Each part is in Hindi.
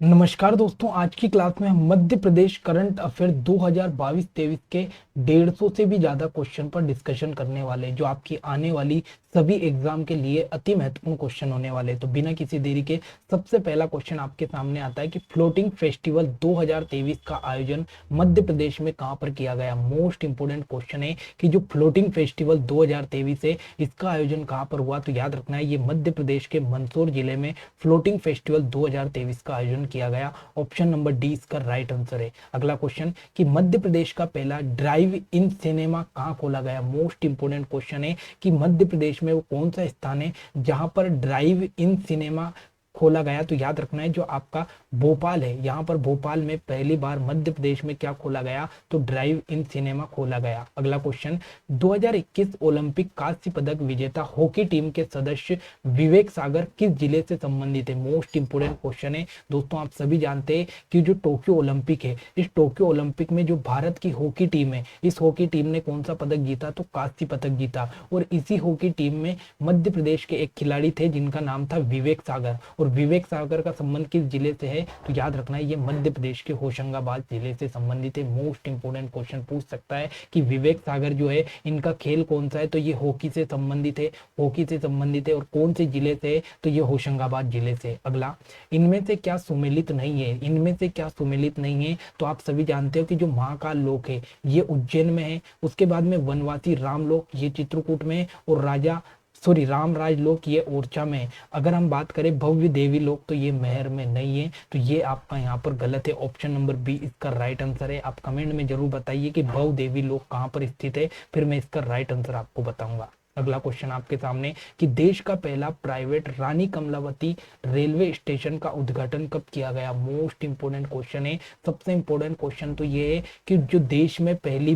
नमस्कार दोस्तों, आज की क्लास में हम मध्य प्रदेश करंट अफेयर 2022-23 के 150 से भी ज्यादा क्वेश्चन पर डिस्कशन करने वाले हैं, जो आपकी आने वाली सभी एग्जाम के लिए अति महत्वपूर्ण क्वेश्चन होने वाले हैं। तो बिना किसी देरी के सबसे पहला क्वेश्चन आपके सामने आता है कि फ्लोटिंग फेस्टिवल 2023 का आयोजन मध्य प्रदेश में कहां पर किया गया। मोस्ट इंपोर्टेंट क्वेश्चन है कि जो फ्लोटिंग फेस्टिवल 2023 है इसका आयोजन कहां पर हुआ। तो याद रखना है, ये मध्य प्रदेश के मंदसौर जिले में फ्लोटिंग फेस्टिवल 2023 का आयोजन किया गया। ऑप्शन नंबर डी इसका राइट आंसर है। अगला क्वेश्चन कि मध्य प्रदेश का पहला ड्राइव इन सिनेमा कहां खोला गया। मोस्ट इंपोर्टेंट क्वेश्चन है कि मध्य प्रदेश में वो कौन सा स्थान है जहां पर ड्राइव इन सिनेमा खोला गया। तो याद रखना है, जो आपका भोपाल है, यहाँ पर भोपाल में पहली बार मध्य प्रदेश में क्या खोला गया, तो ड्राइव इन सिनेमा खोला गया। अगला क्वेश्चन 2021 ओलंपिक कांस्य पदक विजेता हॉकी टीम के सदस्य विवेक सागर किस जिले से संबंधित है। मोस्ट इंपोर्टेंट क्वेश्चन है दोस्तों। आप सभी जानते हैं कि जो टोक्यो ओलंपिक है, इस टोक्यो ओलंपिक में जो भारत की हॉकी टीम है, इस हॉकी टीम ने कौन सा पदक जीता, तो कांस्य पदक जीता। और इसी हॉकी टीम में मध्य प्रदेश के एक खिलाड़ी थे जिनका नाम था विवेक सागर। और विवेक सागर का संबंध किस जिले से है, तो याद रखना है, ये मध्य प्रदेश के होशंगाबाद जिले से संबंधित है। मोस्ट इंपोर्टेंट क्वेश्चन पूछ सकता है कि विवेक सागर जो है इनका खेल कौन सा है, तो ये हॉकी से संबंधित है, हॉकी से संबंधित है। और कौन से जिले से है, तो ये होशंगाबाद जिले से। अगला, इनमें से क्या सुमेलित नहीं है, इनमें से क्या सुमेलित नहीं है। तो आप सभी जानते हो कि जो महाकाल लोक है ये उज्जैन में है, उसके बाद में वनवासी रामलोक ये चित्रकूट में है, और रामराज लोक ये ओरछा में है। अगर हम बात करें भव्य देवी लोक, तो ये मेहर में नहीं है। तो ये आपका यहाँ पर गलत है। ऑप्शन नंबर बी इसका राइट आंसर है। आप कमेंट में जरूर बताइए कि भव्य देवी लोक कहाँ पर स्थित है, फिर मैं इसका राइट आंसर आपको बताऊंगा। अगला क्वेश्चन आपके सामने कि देश का पहला प्राइवेट रानी कमलावती रेलवे स्टेशन का उद्घाटन कब किया गया। मोस्ट इंपोर्टेंट क्वेश्चन है। सबसे इंपोर्टेंट क्वेश्चन तो ये है कि जो देश में पहली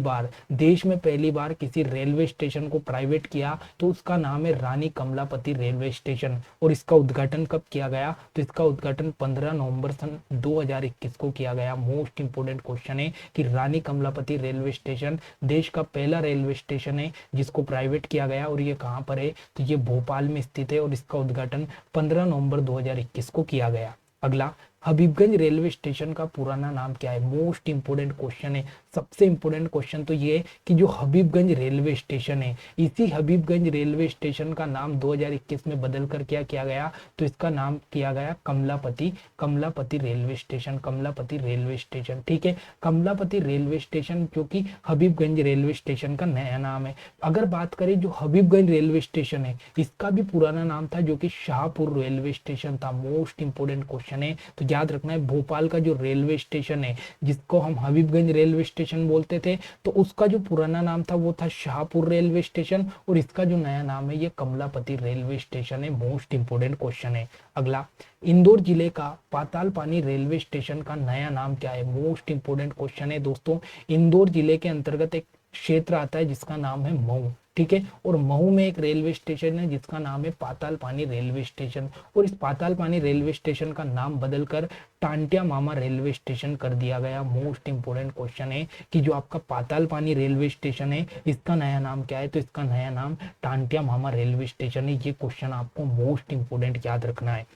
बार किसी रेलवे स्टेशन को प्राइवेट किया, तो उसका नाम है रानी कमलापति रेलवे स्टेशन। और इसका उद्घाटन कब किया गया, तो इसका उद्घाटन 15 नवंबर सन 2021 को किया गया। मोस्ट इंपोर्टेंट क्वेश्चन है कि रानी कमलापति रेलवे स्टेशन देश का पहला रेलवे स्टेशन है जिसको प्राइवेट किया गया। और ये कहां पर है, तो ये भोपाल में स्थित है, और इसका उद्घाटन 15 नवंबर 2021 को किया गया। अगला, हबीबगंज रेलवे स्टेशन का पुराना नाम क्या है। मोस्ट इंपोर्टेंट क्वेश्चन है। सबसे इंपोर्टेंट क्वेश्चन तो ये है कि जो हबीबगंज रेलवे स्टेशन है, इसी हबीबगंज रेलवे स्टेशन का नाम 2021 में बदलकर क्या किया गया, तो इसका नाम किया गया Kamlapati railway station. Kamlapati railway station, ठीक है, कमलापति रेलवे स्टेशन, जो कि हबीबगंज रेलवे स्टेशन का नया नाम है। अगर बात करें जो हबीबगंज रेलवे स्टेशन है, इसका भी पुराना नाम था जो कि शाहपुर रेलवे स्टेशन था। मोस्ट इंपोर्टेंट क्वेश्चन है। तो याद रखना है, भोपाल का जो रेलवे स्टेशन है जिसको हम हबीबगंज रेलवे स्टेशन बोलते थे, तो उसका जो पुराना नाम था वो था शाहपुर रेलवे स्टेशन, और इसका जो नया नाम है ये कमलापति रेलवे स्टेशन है। मोस्ट इंपोर्टेंट क्वेश्चन है। अगला, इंदौर जिले का पाताल पानी रेलवे स्टेशन का नया नाम क्या है। मोस्ट इंपोर्टेंट क्वेश्चन है दोस्तों। इंदौर जिले के अंतर्गत एक क्षेत्र आता है जिसका नाम है मऊ, ठीक है, और महू में एक रेलवे स्टेशन है जिसका नाम है पाताल पानी रेलवे स्टेशन। और इस पाताल पानी रेलवे स्टेशन का नाम बदलकर टांटिया मामा रेलवे स्टेशन कर दिया गया। मोस्ट इंपोर्टेंट क्वेश्चन है कि जो आपका पाताल पानी रेलवे स्टेशन है इसका नया नाम क्या है, तो इसका नया नाम टांटिया मामा रेलवे स्टेशन है। ये क्वेश्चन आपको मोस्ट इंपोर्टेंट याद रखना है।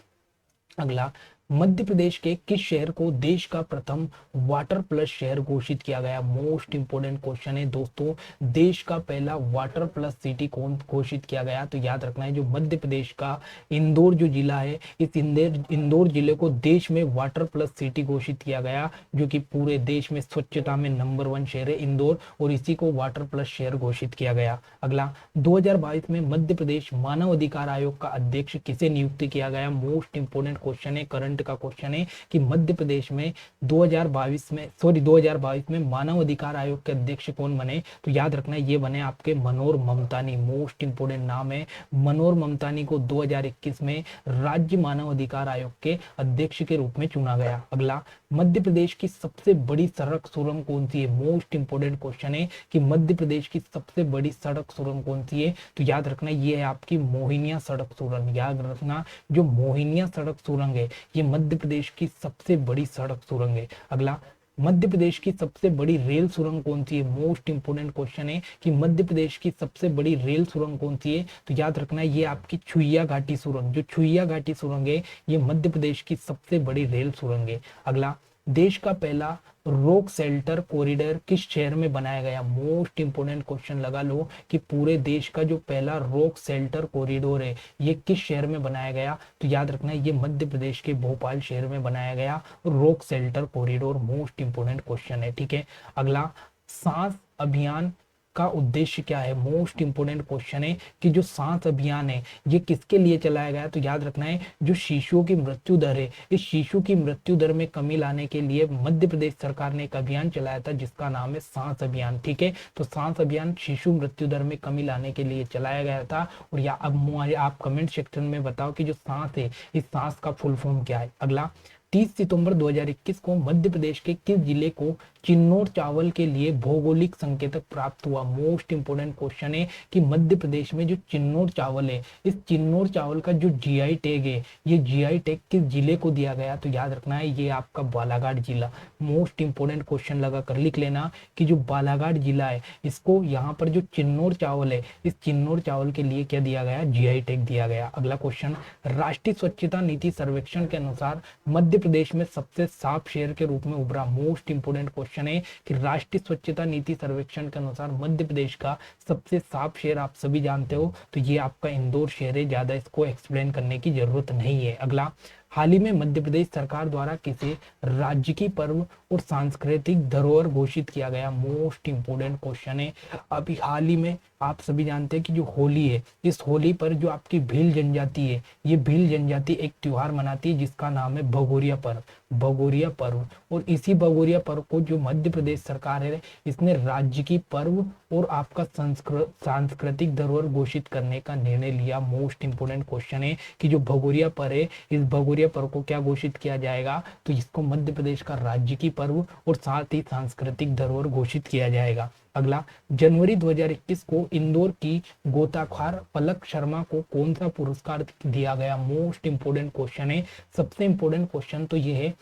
अगला, मध्य प्रदेश के किस शहर को देश का प्रथम वाटर प्लस शहर घोषित किया गया। मोस्ट इंपोर्टेंट क्वेश्चन है दोस्तों। देश का पहला वाटर प्लस सिटी कौन घोषित किया गया, तो याद रखना है, जो मध्य प्रदेश का इंदौर जो जिला है, इस इंदौर जिले को देश में वाटर प्लस सिटी घोषित किया गया, जो कि पूरे देश में स्वच्छता में नंबर 1 शहर है इंदौर, और इसी को वाटर प्लस शहर घोषित किया गया। अगला, 2022 में मध्य प्रदेश मानव अधिकार आयोग का अध्यक्ष किसे नियुक्त किया गया। मोस्ट इंपोर्टेंट क्वेश्चन है, करंट का क्वेश्चन है कि मध्य प्रदेश में 2022 में मानव अधिकार आयोग के अध्यक्ष कौन बने, तो याद रखना है, ये बने आपके मनोहर ममतानी। मोस्ट इंपोर्टेंट नाम है मनोहर ममतानी को 2021 में राज्य मानव अधिकार आयोग के अध्यक्ष के रूप में चुना गया। अगला, मध्य प्रदेश की सबसे बड़ी सड़क सुरंग कौन सी है। मोस्ट इंपोर्टेंट क्वेश्चन है कि मध्य प्रदेश की सबसे बड़ी सड़क सुरंग कौन सी है, तो याद रखना ये है आपकी मोहिनिया सड़क सुरंग। याद रखना, जो मोहिनिया सड़क सुरंग है ये मध्य प्रदेश की सबसे बड़ी सड़क सुरंग है। अगला, मध्य प्रदेश की सबसे बड़ी रेल सुरंग कौन सी है? मोस्ट इंपोर्टेंट क्वेश्चन है कि मध्य प्रदेश की सबसे बड़ी रेल सुरंग कौन सी है? तो याद रखना है ये आपकी छुइया घाटी सुरंग, जो छुइया घाटी सुरंग है ये मध्य प्रदेश की सबसे बड़ी रेल सुरंग है। अगला, देश का पहला रॉक शेल्टर कॉरिडोर किस शहर में बनाया गया? मोस्ट इंपोर्टेंट क्वेश्चन लगा लो कि पूरे देश का जो पहला रॉक शेल्टर कॉरिडोर है ये किस शहर में बनाया गया? तो याद रखना है ये मध्य प्रदेश के भोपाल शहर में बनाया गया rock shelter corridor. Most important question है, ठीक है। अगला, सांस अभियान का उद्देश्य क्या है? मोस्ट इंपोर्टेंट क्वेश्चन है कि जो सांस अभियान है ये किसके लिए चलाया गया? तो याद रखना है जो शिशुओं की मृत्यु दर है, इस शिशु की मृत्यु दर में कमी लाने के लिए मध्य प्रदेश सरकार ने एक अभियान चलाया था जिसका नाम है सांस अभियान, ठीक है। तो सांस अभियान शिशु मृत्यु दर में कमी लाने के लिए चलाया गया था। और या अब मुझे आप कमेंट सेक्शन में बताओ कि जो सांस है इस सांस का फुल फॉर्म क्या है। अगला, 30 सितंबर 2021 को मध्य प्रदेश के किस जिले को चिन्नौर चावल के लिए भौगोलिक संकेतक प्राप्त हुआ? मोस्ट इंपोर्टेंट क्वेश्चन है कि मध्य प्रदेश में जो चिन्नौर चावल है, इस चिन्नौर चावल का जो जीआई टैग है ये जीआई टैग किस जिले को दिया गया? तो याद रखना है ये आपका बालाघाट जिला। मोस्ट इंपोर्टेंट क्वेश्चन लगा कर लिख लेना कि जो बालाघाट जिला है इसको यहाँ पर जो चिन्नौर चावल है इस चिन्नौर चावल के लिए क्या दिया गया? जीआई टैग दिया गया। अगला क्वेश्चन, राष्ट्रीय स्वच्छता नीति सर्वेक्षण के अनुसार मध्य प्रदेश में सबसे साफ शहर के रूप में उभरा। मोस्ट इंपोर्टेंट क्वेश्चन है कि राष्ट्रीय स्वच्छता नीति सर्वेक्षण के अनुसार मध्य प्रदेश का सबसे साफ शहर आप सभी जानते हो तो ये आपका इंदौर शहर है, ज्यादा इसको एक्सप्लेन करने की जरूरत नहीं है। अगला, हाल ही में मध्य प्रदेश सरकार द्वारा किसे राज्य की पर्व और सांस्कृतिक धरोहर घोषित किया गया? मोस्ट इंपोर्टेंट क्वेश्चन है। अभी हाल ही में आप सभी जानते हैं कि जो होली है इस होली पर जो आपकी भील जनजाति है ये भील जनजाति एक त्योहार मनाती है जिसका नाम है भगोरिया पर्व। भगोरिया पर्व, और इसी भगोरिया पर्व को जो मध्य प्रदेश सरकार है इसने राज्य की पर्व और आपका सांस्कृतिक धरोहर घोषित करने का निर्णय लिया। मोस्ट इंपोर्टेंट क्वेश्चन है कि जो भगोरिया पर्व है इस भगोरिया पर्व को क्या घोषित किया जाएगा? तो इसको मध्य प्रदेश का राज्य की पर्व और साथ ही सांस्कृतिक धरोहर घोषित किया जाएगा। अगला, जनवरी 2021 को इंदौर की गोताखोर पलक शर्मा को कौन सा पुरस्कार दिया गया? मोस्ट इंपोर्टेंट क्वेश्चन है। सबसे इंपोर्टेंट क्वेश्चन तो ये है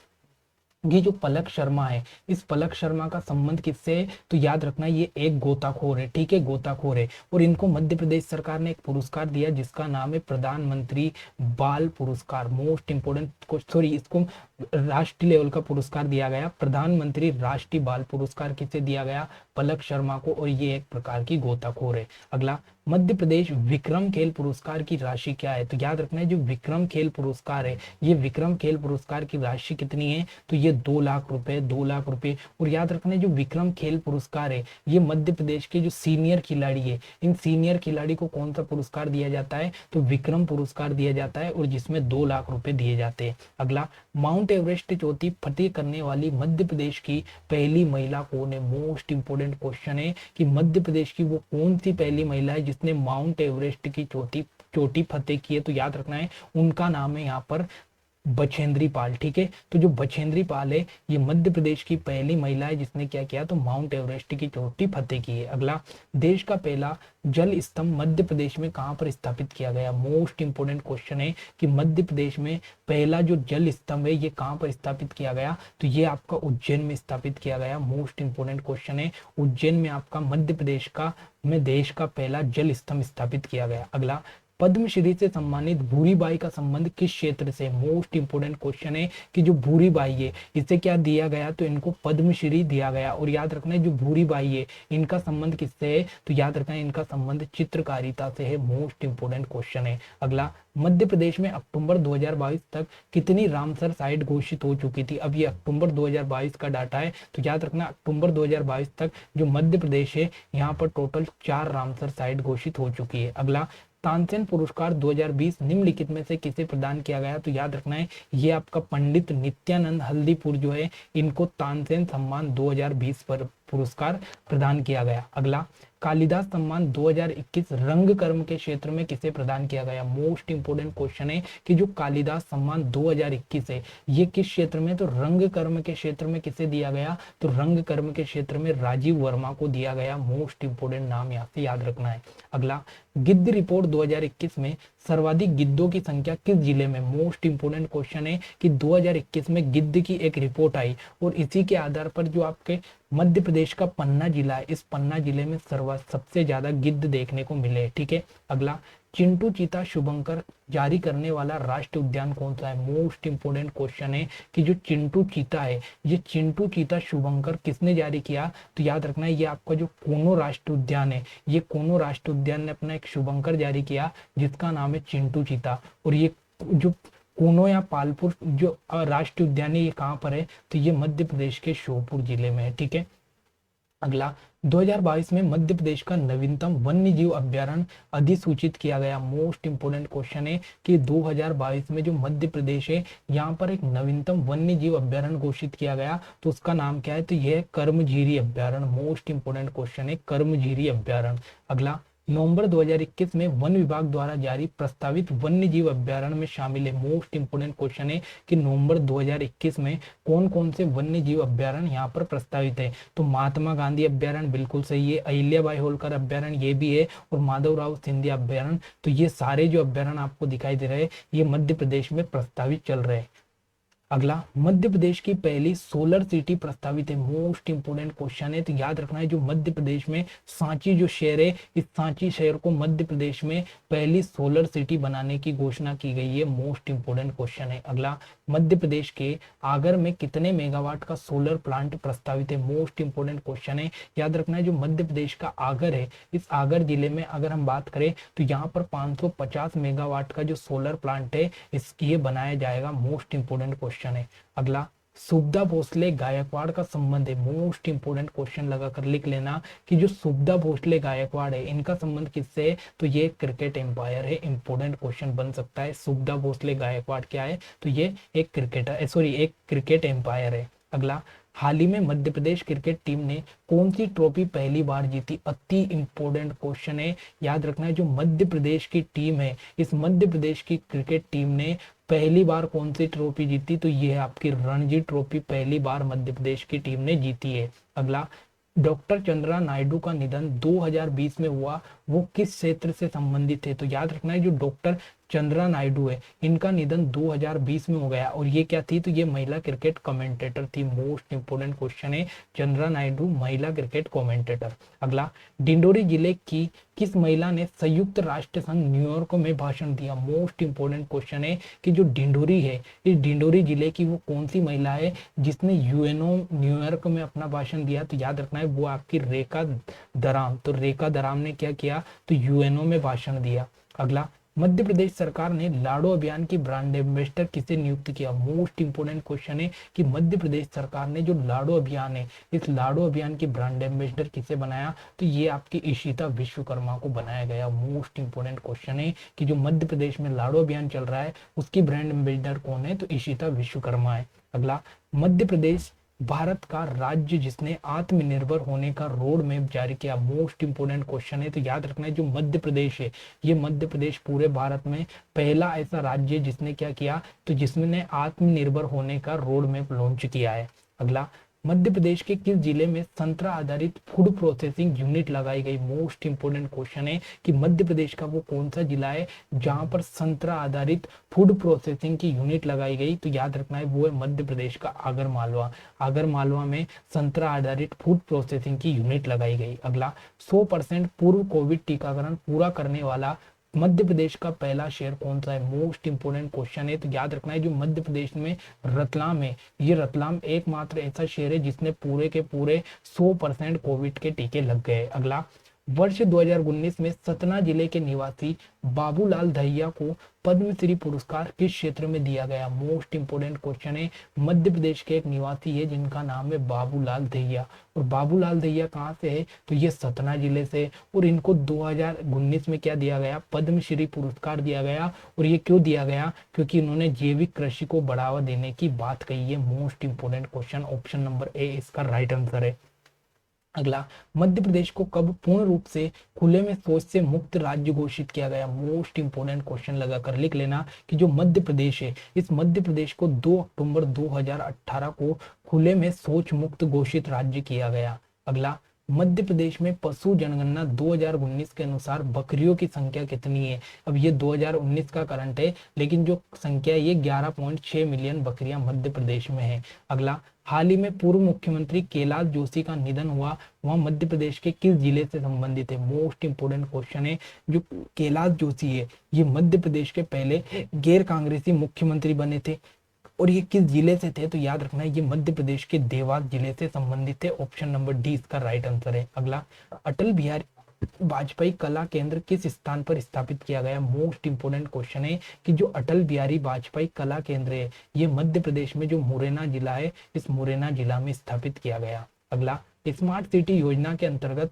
ये जो पलक शर्मा है इस पलक शर्मा का संबंध किससे है? तो याद रखना ये एक गोताखोर है, ठीक है, गोताखोर है। और इनको मध्य प्रदेश सरकार ने एक पुरस्कार दिया जिसका नाम है प्रधानमंत्री बाल पुरस्कार। मोस्ट इंपोर्टेंट सॉरी इसको राष्ट्रीय लेवल का पुरस्कार दिया गया। प्रधानमंत्री राष्ट्रीय बाल पुरस्कार किसे दिया गया? पलक शर्मा को, और ये एक प्रकार की गोताखोर है। अगला, मध्य प्रदेश विक्रम खेल पुरस्कार की राशि क्या है? तो याद रखना है जो विक्रम खेल पुरस्कार है ये विक्रम खेल पुरस्कार की राशि कितनी है? तो ये 2 लाख रुपए, 2 लाख रुपए। और याद रखना है जो विक्रम खेल पुरस्कार है ये मध्य प्रदेश के जो सीनियर खिलाड़ी है इन सीनियर खिलाड़ी को कौन सा पुरस्कार दिया जाता है? तो विक्रम पुरस्कार दिया जाता है और जिसमें 2 लाख रुपए दिए जाते हैं। अगला, माउंट एवरेस्ट चोटी फतेह करने वाली मध्य प्रदेश की पहली महिला कौन है? मोस्ट इंपोर्टेंट क्वेश्चन है कि मध्य प्रदेश की वो कौन सी पहली महिला है जिसने माउंट एवरेस्ट की चोटी फतेह की है? तो याद रखना है उनका नाम है यहाँ पर बछेंद्री पाल, ठीक है। तो जो बछेंद्री पाल है ये मध्य प्रदेश की पहली महिला है जिसने क्या किया? तो माउंट एवरेस्ट की चोटी फतेह की है। अगला, देश का पहला जल स्तंभ मध्य प्रदेश में कहां पर स्थापित किया गया? मोस्ट इंपोर्टेंट क्वेश्चन है कि मध्य प्रदेश में पहला जो जल स्तंभ है ये कहां पर स्थापित किया गया? तो ये आपका उज्जैन में स्थापित किया गया। मोस्ट इंपोर्टेंट क्वेश्चन है, उज्जैन में आपका मध्य प्रदेश में देश का पहला जल स्तंभ स्थापित किया गया। अगला, पद्मश्री से सम्मानित भूरीबाई का संबंध किस क्षेत्र से? मोस्ट इंपोर्टेंट क्वेश्चन है कि जो भूरीबाई है इसे क्या दिया गया? तो इनको पद्मश्री दिया गया। और याद रखना है जो भूरीबाई है इनका संबंध किससे है? तो याद रखना है इनका संबंध चित्रकारिता से है। मोस्ट इंपोर्टेंट क्वेश्चन है। अगला, मध्य प्रदेश में अक्टूबर 2022 तक कितनी रामसर साइट घोषित हो चुकी थी? अब ये अक्टूबर 2022 का डाटा है तो याद रखना अक्टूबर 2022 तक जो मध्य प्रदेश है यहाँ पर टोटल 4 रामसर साइट घोषित हो चुकी है। अगला, तानसेन पुरस्कार 2020 निम्नलिखित में से किसे प्रदान किया गया? तो याद रखना है ये आपका पंडित नित्यानंद हल्दीपुर जो है इनको तानसेन सम्मान 2020 पर पुरस्कार प्रदान किया गया। अगला, कालिदास सम्मान 2021 रंग कर्म के क्षेत्र में किसे प्रदान किया गया? मोस्ट इंपोर्टेंट क्वेश्चन है कि जो कालिदास सम्मान 2021 है ये किस क्षेत्र में? तो रंग कर्म के क्षेत्र में किसे दिया गया? तो रंग कर्म के क्षेत्र में राजीव वर्मा को दिया गया। मोस्ट इंपोर्टेंट नाम यहाँ से याद रखना है। अगला, गिद्ध रिपोर्ट 2021 में सर्वाधिक गिद्धों की संख्या किस जिले में? मोस्ट इंपोर्टेंट क्वेश्चन है कि 2021 में गिद्ध की एक रिपोर्ट आई और इसी के आधार पर जो आपके मध्य प्रदेश का पन्ना जिला है, इस पन्ना जिले में सबसे ज्यादा गिद्ध देखने को मिले। ठीक है। अगला, चिंटू चीता शुभंकर जारी करने वाला राष्ट्रीय उद्यान कौन सा है? मोस्ट इंपोर्टेंट क्वेश्चन है कि जो चिंटू चीता है, ये चिंटू चीता शुभंकर किसने जारी किया? तो याद रखना है ये आपका जो कोनो राष्ट्रीय उद्यान है, ये कोनो राष्ट्रीय उद्यान ने अपना एक शुभंकर जारी किया जिसका नाम है चिंटू चीता। और ये जो कोनो या पालपुर जो राष्ट्रीय उद्यान है ये कहाँ पर है? तो ये मध्य प्रदेश के श्योपुर जिले में है। ठीक है। अगला, 2022 में मध्य प्रदेश का नवीनतम वन्य जीव अभ्यारण्य अधिसूचित किया गया। मोस्ट इंपोर्टेंट क्वेश्चन है कि 2022 में जो मध्य प्रदेश है यहाँ पर एक नवीनतम वन्य जीव अभ्यारण्य घोषित किया गया, तो उसका नाम क्या है? तो यह कर्मझीरी अभ्यारण्य। मोस्ट इंपोर्टेंट क्वेश्चन है कर्मझीरी अभ्यारण्य। अगला, नवंबर 2021 में वन विभाग द्वारा जारी प्रस्तावित वन्य जीव अभ्यारण्य में शामिल है। मोस्ट इंपोर्टेंट क्वेश्चन है कि नवंबर 2021 में कौन कौन से वन्य जीव अभ्यारण्य यहाँ पर प्रस्तावित है? तो महात्मा गांधी अभ्यारण्य बिल्कुल सही है, अहिल्याबाई होलकर अभ्यारण्य ये भी है, और माधवराव सिंधिया अभ्यारण्य। तो ये सारे जो अभ्यारण्य आपको दिखाई दे रहे हैं ये मध्य प्रदेश में प्रस्तावित चल रहे हैं। अगला, मध्य प्रदेश की पहली सोलर सिटी प्रस्तावित है। मोस्ट इंपोर्टेंट क्वेश्चन है, तो याद रखना है जो मध्य प्रदेश में सांची जो शहर है, इस सांची शहर को मध्य प्रदेश में पहली सोलर सिटी बनाने की घोषणा की गई है। मोस्ट इंपोर्टेंट क्वेश्चन है। अगला, मध्य प्रदेश के आगर में कितने मेगावाट का सोलर प्लांट प्रस्तावित है? मोस्ट इंपोर्टेंट क्वेश्चन है। याद रखना है जो मध्य प्रदेश का आगर है, इस आगर जिले में अगर हम बात करें तो यहाँ पर 550 मेगावाट का जो सोलर प्लांट है ये बनाया जाएगा। मोस्ट इंपोर्टेंट क्वेश्चन है। अगला, सुखदा भोसले गायकवाड़ का संबंध है। मोस्ट इंपोर्टेंट क्वेश्चन लगाकर लिख लेना कि जो सुखदा भोसले गायकवाड़ है इनका संबंध किससे है? तो ये क्रिकेट एम्पायर है। इंपोर्टेंट क्वेश्चन बन सकता है। सुखदा भोसले गायकवाड़ क्या है? तो ये एक एक क्रिकेट एम्पायर है। अगला, हाल ही में मध्य प्रदेश क्रिकेट टीम ने कौन सी ट्रॉफी पहली बार जीती? अति इंपोर्टेंट क्वेश्चन है। याद रखना है जो मध्य प्रदेश की टीम है, इस मध्य प्रदेश की क्रिकेट टीम ने पहली बार कौन सी ट्रॉफी जीती? तो ये है आपकी रणजी ट्रॉफी पहली बार मध्य प्रदेश की टीम ने जीती है। अगला, डॉक्टर चंद्रा नायडू का निधन 2020 में हुआ, वो किस क्षेत्र से संबंधित है? तो याद रखना है जो डॉक्टर चंद्रा नायडू है इनका निधन 2020 में हो गया, और ये क्या थी? तो ये महिला क्रिकेट कमेंटेटर थी। मोस्ट इंपोर्टेंट क्वेश्चन है, चंद्रा नायडू महिला क्रिकेट कमेंटेटर। अगला, डिंडोरी जिले की किस महिला ने संयुक्त राष्ट्र संघ न्यूयॉर्क में भाषण दिया? मोस्ट इंपोर्टेंट क्वेश्चन है कि जो डिंडोरी है, इस डिंडोरी जिले की वो कौन सी महिला है जिसने यूएनओ न्यूयॉर्क में अपना भाषण दिया? तो याद रखना है वो आपकी रेखा दराम। तो रेखा दराम ने क्या किया? तो यूएनओ में भाषण दिया। अगला, मध्य प्रदेश सरकार ने लाडो अभियान की ब्रांड एम्बेसडर किसे नियुक्त किया? मोस्ट इंपोर्टेंट क्वेश्चन है कि मध्य प्रदेश सरकार ने जो लाडो अभियान है, इस लाडो अभियान की ब्रांड एम्बेसडर किसे बनाया? तो ये आपकी इशिता विश्वकर्मा को बनाया गया। मोस्ट इंपोर्टेंट क्वेश्चन है कि जो मध्य प्रदेश में लाडो अभियान चल रहा है उसकी ब्रांड एम्बेसडर कौन है? तो इशिता विश्वकर्मा है। अगला, मध्य प्रदेश भारत का राज्य जिसने आत्मनिर्भर होने का रोड मैप जारी किया। मोस्ट इंपोर्टेंट क्वेश्चन है, तो याद रखना है जो मध्य प्रदेश है, ये मध्य प्रदेश पूरे भारत में पहला ऐसा राज्य है जिसने क्या किया? तो जिसने आत्मनिर्भर होने का रोड मैप लॉन्च किया है। अगला, मध्य प्रदेश के किस जिले में संतरा आधारित फूड प्रोसेसिंग यूनिट लगाई गई? मोस्ट इंपोर्टेंट क्वेश्चन है कि मध्य प्रदेश का वो कौन सा जिला है जहां पर संतरा आधारित फूड प्रोसेसिंग की यूनिट लगाई गई? तो याद रखना है वो है मध्य प्रदेश का आगर मालवा। आगर मालवा में संतरा आधारित फूड प्रोसेसिंग की यूनिट लगाई गई। अगला, 100% पूर्व कोविड टीकाकरण पूरा करने वाला मध्य प्रदेश का पहला शहर कौन सा है? मोस्ट इंपोर्टेंट क्वेश्चन है, तो याद रखना है जो मध्य प्रदेश में रतलाम है, ये रतलाम एकमात्र ऐसा शहर है जिसने पूरे के पूरे 100% कोविड के टीके लग गए। अगला, वर्ष 2019 में सतना जिले के निवासी बाबूलाल दहिया को पद्मश्री पुरस्कार किस क्षेत्र में दिया गया? मोस्ट इंपोर्टेंट क्वेश्चन है। मध्य प्रदेश के एक निवासी है जिनका नाम है बाबूलाल दहिया, और बाबूलाल दहिया कहाँ से है? तो ये सतना जिले से, और इनको 2019 में क्या दिया गया? पद्मश्री पुरस्कार दिया गया। और ये क्यों दिया गया? क्योंकि इन्होंने जैविक कृषि को बढ़ावा देने की बात कही है। Most important question, option number A इसका राइट आंसर है। अगला, मध्य प्रदेश को कब पूर्ण रूप से खुले में शौच से मुक्त राज्य घोषित किया गया? मोस्ट इंपोर्टेंट क्वेश्चन लगाकर लिख लेना कि जो मध्य प्रदेश है, इस मध्य प्रदेश को 2 अक्टूबर 2018 को खुले में शौच मुक्त घोषित राज्य किया गया। अगला, मध्य प्रदेश में पशु जनगणना 2019 के अनुसार बकरियों की संख्या कितनी है। अब ये 2019 का करंट है, लेकिन जो संख्या ये 11.6 मिलियन बकरियां मध्य प्रदेश में है। अगला, हाल ही में पूर्व मुख्यमंत्री कैलाश जोशी का निधन हुआ, वह मध्य प्रदेश के किस जिले से संबंधित है। मोस्ट इंपोर्टेंट क्वेश्चन है। जो कैलाश जोशी है ये मध्य प्रदेश के पहले गैर कांग्रेसी मुख्यमंत्री बने थे, और ये किस जिले से थे, तो याद रखना है ये मध्य प्रदेश के देवास जिले से संबंधित है। ऑप्शन नंबर डी इसका राइट आंसर है। अगला, अटल बिहारी वाजपेयी कला केंद्र किस स्थान पर स्थापित किया गया। मोस्ट इंपोर्टेंट क्वेश्चन है कि जो अटल बिहारी वाजपेयी कला केंद्र है ये मध्य प्रदेश में जो मुरैना जिला है, इस मुरैना जिला में स्थापित किया गया। अगला, स्मार्ट सिटी योजना के अंतर्गत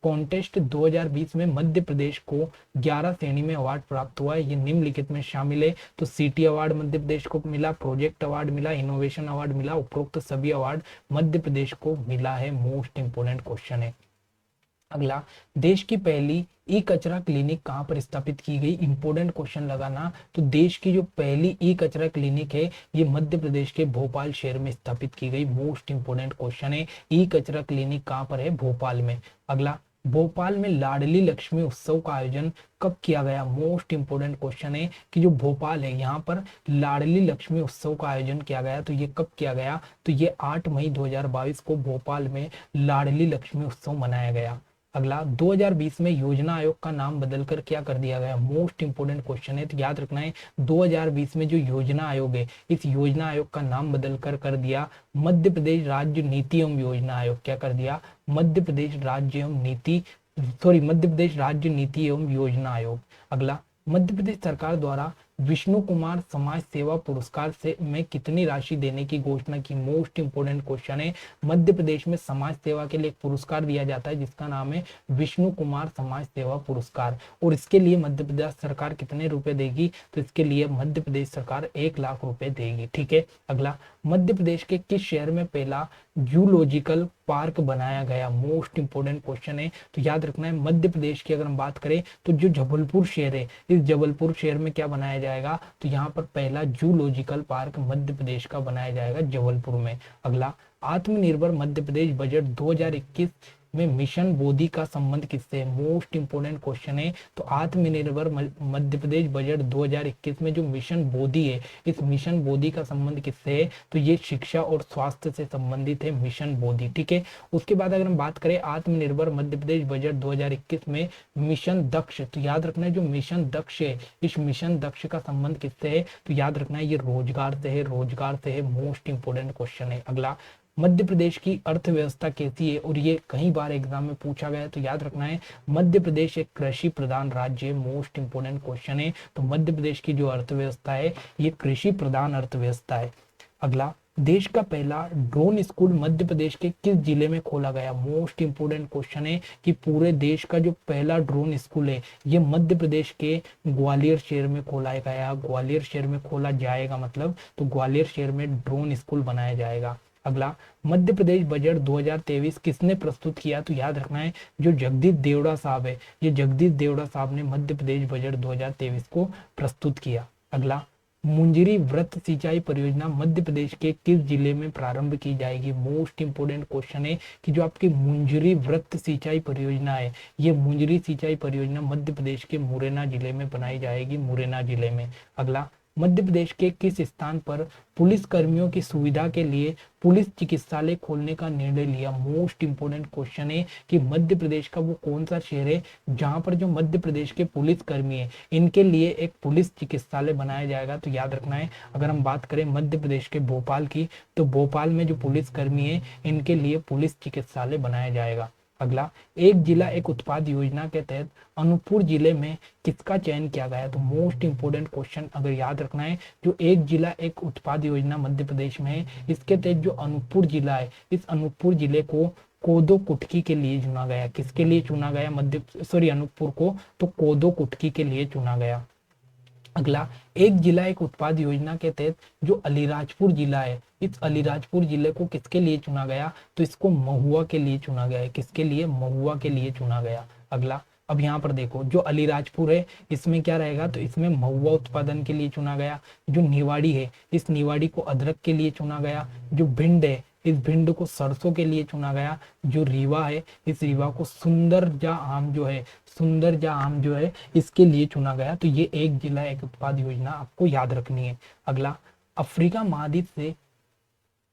कॉन्टेस्ट 2020 में मध्य प्रदेश को 11 श्रेणी में अवार्ड प्राप्त हुआ है। ये निम्नलिखित में शामिल है। तो सिटी अवार्ड मध्य प्रदेश को मिला, प्रोजेक्ट अवार्ड मिला, इनोवेशन अवार्ड मिला, उपरोक्त सभी अवार्ड मध्य प्रदेश को मिला है। मोस्ट इंपोर्टेंट क्वेश्चन है। अगला, देश की पहली ई कचरा क्लिनिक कहां पर स्थापित की गई। इंपोर्टेंट क्वेश्चन लगाना। तो देश की जो पहली ई कचरा क्लिनिक है ये मध्य प्रदेश के भोपाल शहर में स्थापित की गई। मोस्ट इंपोर्टेंट क्वेश्चन है, ई कचरा क्लिनिक कहां पर है, भोपाल में। अगला, भोपाल में लाडली लक्ष्मी उत्सव का आयोजन कब किया गया। मोस्ट इंपोर्टेंट क्वेश्चन है कि जो भोपाल है यहाँ पर लाडली लक्ष्मी उत्सव का आयोजन किया गया, तो ये कब किया गया, तो ये 8 मई 2022 को भोपाल में लाडली लक्ष्मी उत्सव मनाया गया। अगला, 2020 में योजना आयोग का नाम बदलकर क्या कर दिया गया। मोस्ट इंपोर्टेंट क्वेश्चन है। तो याद रखना है 2020 में जो योजना आयोग है इस योजना आयोग का नाम बदलकर कर दिया मध्य प्रदेश राज्य नीति एवं योजना आयोग। क्या कर दिया, मध्य प्रदेश राज्य राज्य नीति एवं योजना आयोग। अगला, मध्य प्रदेश सरकार द्वारा विष्णु कुमार समाज सेवा पुरस्कार से में कितनी राशि देने की घोषणा की। मोस्ट इंपोर्टेंट क्वेश्चन है। मध्य प्रदेश में समाज सेवा के लिए एक पुरस्कार दिया जाता है जिसका नाम है विष्णु कुमार समाज सेवा पुरस्कार, और इसके लिए मध्य प्रदेश सरकार कितने रुपए देगी, तो इसके लिए मध्य प्रदेश सरकार 1 लाख रुपए देगी। ठीक है। अगला, मध्य प्रदेश के किस शहर में पहला जूलॉजिकल पार्क बनाया गया। मोस्ट इंपोर्टेंट क्वेश्चन है। तो याद रखना है मध्य प्रदेश की अगर हम बात करें तो जो जबलपुर शहर है इस जबलपुर शहर में क्या बनाया जाएगा, तो यहाँ पर पहला जूलॉजिकल पार्क मध्य प्रदेश का बनाया जाएगा जबलपुर में। अगला, आत्मनिर्भर मध्य प्रदेश बजट 2021 में मिशन बोधि का संबंध किससे है। मोस्ट इंपोर्टेंट क्वेश्चन है। तो आत्मनिर्भर मध्य प्रदेश बजट 2021 में जो मिशन बोधि है इस मिशन बोधि का संबंध किससे है, तो ये शिक्षा और स्वास्थ्य से संबंधित है मिशन बोधि। ठीक है। उसके बाद अगर हम बात करें आत्मनिर्भर मध्य प्रदेश बजट 2021 में मिशन दक्ष, तो याद रखना है जो मिशन दक्ष है इस मिशन दक्ष का संबंध किससे है, तो याद रखना है ये रोजगार से है, रोजगार से है। मोस्ट इंपोर्टेंट क्वेश्चन है। अगला, मध्य प्रदेश की अर्थव्यवस्था कैसी है, और ये कई बार एग्जाम में पूछा गया है, तो याद रखना है मध्य प्रदेश एक कृषि प्रधान राज्य है। मोस्ट इंपोर्टेंट क्वेश्चन है। तो मध्य प्रदेश की जो अर्थव्यवस्था है ये कृषि प्रधान अर्थव्यवस्था है। अगला, देश का पहला ड्रोन स्कूल मध्य प्रदेश के किस जिले में खोला गया। मोस्ट इंपोर्टेंट क्वेश्चन है कि पूरे देश का जो पहला ड्रोन स्कूल है ये मध्य प्रदेश के ग्वालियर शहर में खोला गया। ग्वालियर शहर में खोला जाएगा मतलब, तो ग्वालियर शहर में ड्रोन स्कूल बनाया जाएगा। अगला, मध्य प्रदेश बजट 2023 किसने प्रस्तुत किया, तो याद रखना है जो जगदीश देवड़ा साहब है, ये जगदीश देवड़ा साहब ने मध्य प्रदेश बजट 2023 को प्रस्तुत किया। अगला, मुंजरी वृत्त सिंचाई परियोजना मध्य प्रदेश के किस जिले में प्रारंभ की जाएगी। मोस्ट इंपोर्टेंट क्वेश्चन है कि जो आपकी मुंजरी वृत्त सिंचाई परियोजना है ये मुंजरी सिंचाई परियोजना मध्य प्रदेश के मुरैना जिले में बनाई जाएगी, मुरैना जिले में। अगला, मध्य प्रदेश के किस स्थान पर पुलिस कर्मियों की सुविधा के लिए पुलिस चिकित्सालय खोलने का निर्णय लिया। मोस्ट इंपोर्टेंट क्वेश्चन है कि मध्य प्रदेश का वो कौन सा शहर है जहां पर जो मध्य प्रदेश के पुलिस कर्मी है इनके लिए एक पुलिस चिकित्सालय बनाया जाएगा। तो याद रखना है अगर हम बात करें मध्य प्रदेश के भोपाल की, तो भोपाल में जो पुलिस कर्मी है इनके लिए पुलिस चिकित्सालय बनाया जाएगा। अगला, एक जिला एक उत्पाद योजना के तहत अनूपपुर जिले में किसका चयन किया गया। तो मोस्ट इंपोर्टेंट क्वेश्चन अगर याद रखना है जो एक जिला एक उत्पाद योजना मध्य प्रदेश में है इसके तहत जो अनूपपुर जिला है इस अनूपपुर जिले को कोदो कुटकी के लिए चुना गया। किसके लिए चुना गया, अनूपपुर को तो कोदो कुटकी के लिए चुना गया। अगला, एक जिला एक उत्पाद योजना के तहत जो अलीराजपुर जिला है इस अलीराजपुर जिले को किसके लिए चुना गया, तो इसको महुआ के लिए चुना गया है। किसके लिए, महुआ के लिए चुना गया। अगला, अब यहाँ पर देखो जो अलीराजपुर है इसमें क्या रहेगा, तो इसमें महुआ उत्पादन के लिए चुना गया। जो निवाड़ी है इस निवाड़ी को अदरक के लिए चुना गया। जो भिंड है इस भिंड को सरसों के लिए चुना गया। जो रीवा है, इस रीवा को सुंदरजा आम जो है, सुंदरजा आम जो है इसके लिए चुना गया। तो ये एक जिला एक उत्पाद योजना आपको याद रखनी है। अगला, अफ्रीका महाद्वीप से,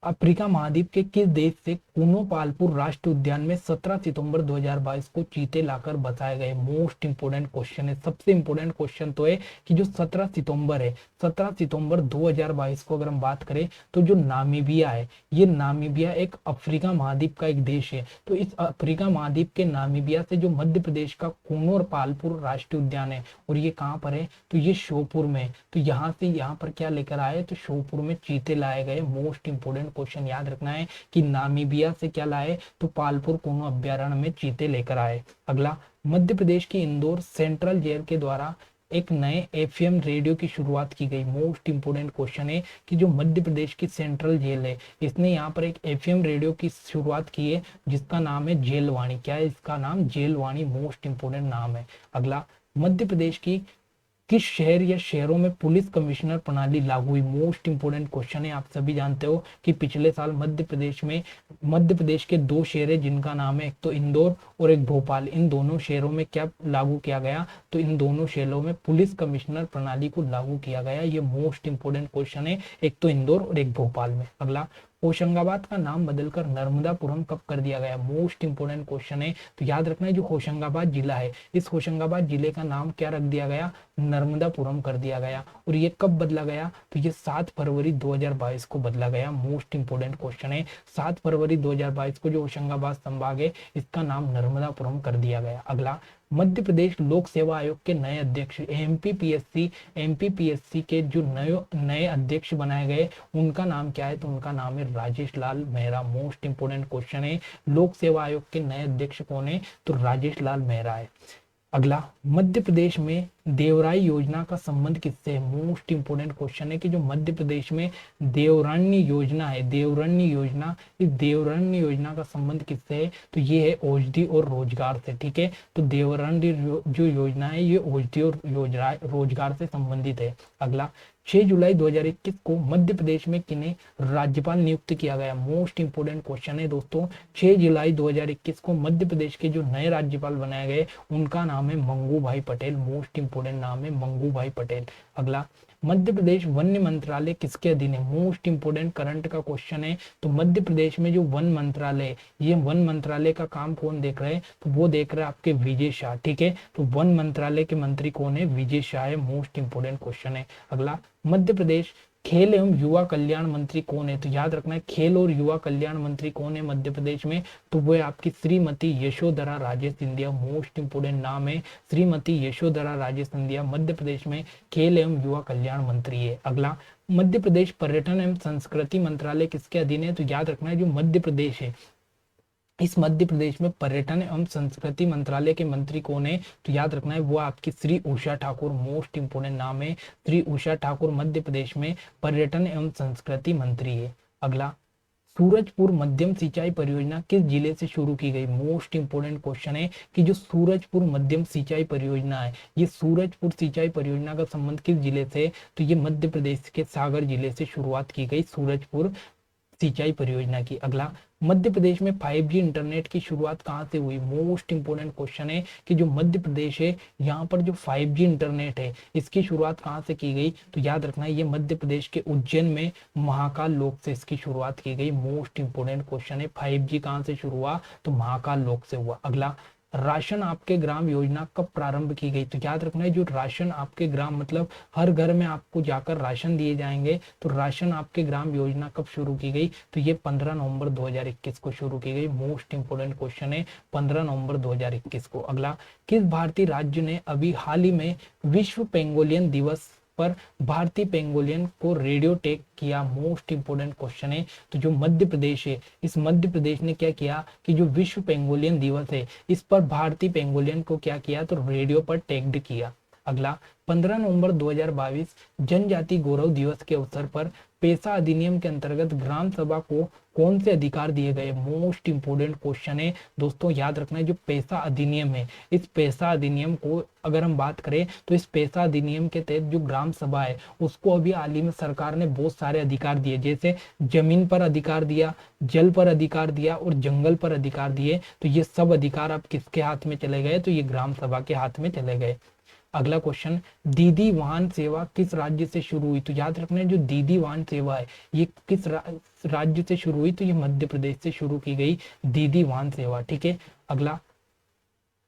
अफ्रीका महाद्वीप के किस देश से कूनो-पालपुर राष्ट्रीय उद्यान में 17 सितंबर 2022 को चीते लाकर बचाए गए? मोस्ट इंपोर्टेंट क्वेश्चन है। सबसे इंपोर्टेंट क्वेश्चन तो है कि जो 17 सितंबर है, 17 सितंबर 2022 को अगर हम बात करें तो जो नामीबिया है, ये नामीबिया एक अफ्रीका महाद्वीप का एक देश है। तो इस अफ्रीका महाद्वीप के नामीबिया से जो मध्य प्रदेश का कूनो-पालपुर राष्ट्रीय उद्यान है, और ये कहाँ पर है, तो ये श्योपुर में। तो यहाँ से यहाँ पर क्या लेकर आए, तो श्योपुर में चीते लाए गए। मोस्ट इंपोर्टेंट क्वेश्चन याद रखना है कि नामीबिया से क्या लाए, तो पालपुर कूनो अभ्यारण्य में चीते लेकर आए। अगला, मध्य प्रदेश की इंदौर सेंट्रल जेल के द्वारा एक नए एफएम रेडियो की शुरुआत की गई। मोस्ट इंपोर्टेंट क्वेश्चन है कि जो मध्य प्रदेश की सेंट्रल जेल है, इसने यहाँ पर एक एफएम रेडियो की शुरुआत की है जिसका नाम है जेलवाणी। क्या है इसका नाम? जेलवाणी। मोस्ट इंपोर्टेंट नाम है। अगला, मध्य प्रदेश की किस शहर या शहरों में पुलिस कमिश्नर प्रणाली लागू हुई? मोस्ट इंपोर्टेंट क्वेश्चन है। आप सभी जानते हो कि पिछले साल मध्य प्रदेश के 2 शहर है जिनका नाम है, एक तो इंदौर और एक भोपाल। इन दोनों शहरों में क्या लागू किया गया, तो इन दोनों शहरों में पुलिस कमिश्नर प्रणाली को लागू किया गया। ये मोस्ट इंपोर्टेंट क्वेश्चन है, एक तो इंदौर और एक भोपाल में। अगला, होशंगाबाद का नाम बदलकर नर्मदापुरम कब कर दिया गया? मोस्ट इंपोर्टेंट क्वेश्चन है। तो याद रखना है जो होशंगाबाद जिला है, इस होशंगाबाद जिले का नाम क्या रख दिया गया? नर्मदापुरम कर दिया गया। और ये कब बदला गया, तो ये 7 फरवरी 2022 को बदला गया। मोस्ट इंपोर्टेंट क्वेश्चन है। 7 फरवरी 2022 को जो होशंगाबाद संभाग है इसका नाम नर्मदापुरम कर दिया गया। अगला, मध्य प्रदेश लोक सेवा आयोग के नए अध्यक्ष एमपीपीएससी के जो नए अध्यक्ष बनाए गए उनका नाम क्या है, तो उनका नाम है राजेश लाल मेहरा। मोस्ट इंपोर्टेंट क्वेश्चन है, लोक सेवा आयोग के नए अध्यक्ष कौन है, तो राजेश लाल मेहरा है। अगला, मध्य प्रदेश में देवराई योजना का संबंध किससे है? मोस्ट इंपोर्टेंट क्वेश्चन है कि जो मध्य प्रदेश में देवरण्य योजना है, देवरण्य योजना, इस देवरण्य योजना का संबंध किससे है, तो ये है औषधि और रोजगार से। ठीक है, तो देवरण्य जो योजना है ये औषधि और रोजगार से संबंधित है। अगला, 6 जुलाई 2021 को मध्य प्रदेश में किन्हें राज्यपाल नियुक्त किया गया? मोस्ट इंपोर्टेंट क्वेश्चन है दोस्तों। 6 जुलाई 2021 को मध्य प्रदेश के जो नए राज्यपाल बनाए गए उनका नाम है मंगू भाई पटेल। मोस्ट इंपोर्टेंट नाम है मंगू भाई पटेल। अगला, मध्य प्रदेश वन्य मंत्रालय किसके अधीन है? मोस्ट इंपोर्टेंट करंट का क्वेश्चन है। तो मध्य प्रदेश में जो वन मंत्रालय, ये वन मंत्रालय का काम कौन देख रहे हैं, तो वो देख रहे हैं आपके विजय शाह। ठीक है, तो वन मंत्रालय के मंत्री कौन है? विजय शाह है। मोस्ट इंपोर्टेंट क्वेश्चन है। अगला, मध्य प्रदेश खेल एवं युवा कल्याण मंत्री कौन है? तो याद रखना है खेल और युवा कल्याण मंत्री कौन है मध्य प्रदेश में, तो वो है आपकी श्रीमती यशोधरा राजे सिंधिया। मोस्ट इंपोर्टेंट नाम है, श्रीमती यशोधरा राजे सिंधिया मध्य प्रदेश में खेल एवं युवा कल्याण मंत्री है। अगला, मध्य प्रदेश पर्यटन एवं संस्कृति मंत्रालय किसके अधीन है? तो याद रखना है जो मध्य प्रदेश है, इस मध्य प्रदेश में पर्यटन एवं संस्कृति मंत्रालय के मंत्री कौन है? तो याद रखना है वो आपकी श्री उषा ठाकुर। मोस्ट इंपोर्टेंट नाम है, श्री उषा ठाकुर मध्य प्रदेश में पर्यटन एवं संस्कृति मंत्री है। अगला, सूरजपुर मध्यम सिंचाई परियोजना किस जिले से शुरू की गई? मोस्ट इंपोर्टेंट क्वेश्चन है कि जो सूरजपुर मध्यम सिंचाई परियोजना है, ये सूरजपुर सिंचाई परियोजना का संबंध किस जिले से? तो ये मध्य प्रदेश के सागर जिले से शुरुआत की गई सूरजपुर सिंचाई परियोजना की। अगला, मध्य प्रदेश में 5G इंटरनेट की शुरुआत कहां से हुई? मोस्ट इंपोर्टेंट क्वेश्चन है कि जो मध्य प्रदेश है यहाँ पर जो 5G इंटरनेट है इसकी शुरुआत कहां से की गई? तो याद रखना है ये मध्य प्रदेश के उज्जैन में महाकाल लोक से इसकी शुरुआत की गई। मोस्ट इंपोर्टेंट क्वेश्चन है, 5G कहां से शुरू हुआ? तो महाकाल लोक से हुआ। अगला, राशन आपके ग्राम योजना कब प्रारंभ की गई? तो याद रखना है जो राशन आपके ग्राम मतलब हर घर में आपको जाकर राशन दिए जाएंगे, तो राशन आपके ग्राम योजना कब शुरू की गई? तो ये 15 नवंबर 2021 को शुरू की गई। मोस्ट इंपोर्टेंट क्वेश्चन है, 15 नवंबर 2021 को। अगला, किस भारतीय राज्य ने अभी हाल ही में विश्व पेंगोलियन दिवस पर भारतीय पेंगोलियन को रेडियो टेक किया? मोस्ट इंपोर्टेंट क्वेश्चन है। तो जो मध्य प्रदेश है, इस मध्य प्रदेश ने क्या किया कि जो विश्व पेंगोलियन दिवस है इस पर भारतीय पेंगोलियन को क्या किया, तो रेडियो पर टेक्ड किया। अगला, 15 नवंबर 2022 जनजाति गौरव दिवस के अवसर पर पेशा अधिनियम के अंतर्गत ग्राम सभा को कौन से अधिकार दिए गए? मोस्ट इंपोर्टेंट क्वेश्चन है दोस्तों, याद रखना है। जो पेशा अधिनियम है, इस पेशा अधिनियम को अगर हम बात करें तो इस पेशा अधिनियम के तहत जो ग्राम सभा है उसको अभी हाल ही में सरकार ने बहुत सारे अधिकार दिए, जैसे जमीन पर अधिकार दिया, जल पर अधिकार दिया और जंगल पर अधिकार दिए। तो ये सब अधिकार अब किसके हाथ में चले गए? तो ये ग्राम सभा के हाथ में चले गए। अगला क्वेश्चन, दीदी वाहन सेवा किस राज्य से शुरू हुई? तो याद रखना है, जो दीदी वाहन सेवा है ये किस राज्य से शुरू हुई? तो ये मध्य प्रदेश से शुरू की गई दीदी वाहन सेवा, ठीक है। अगला,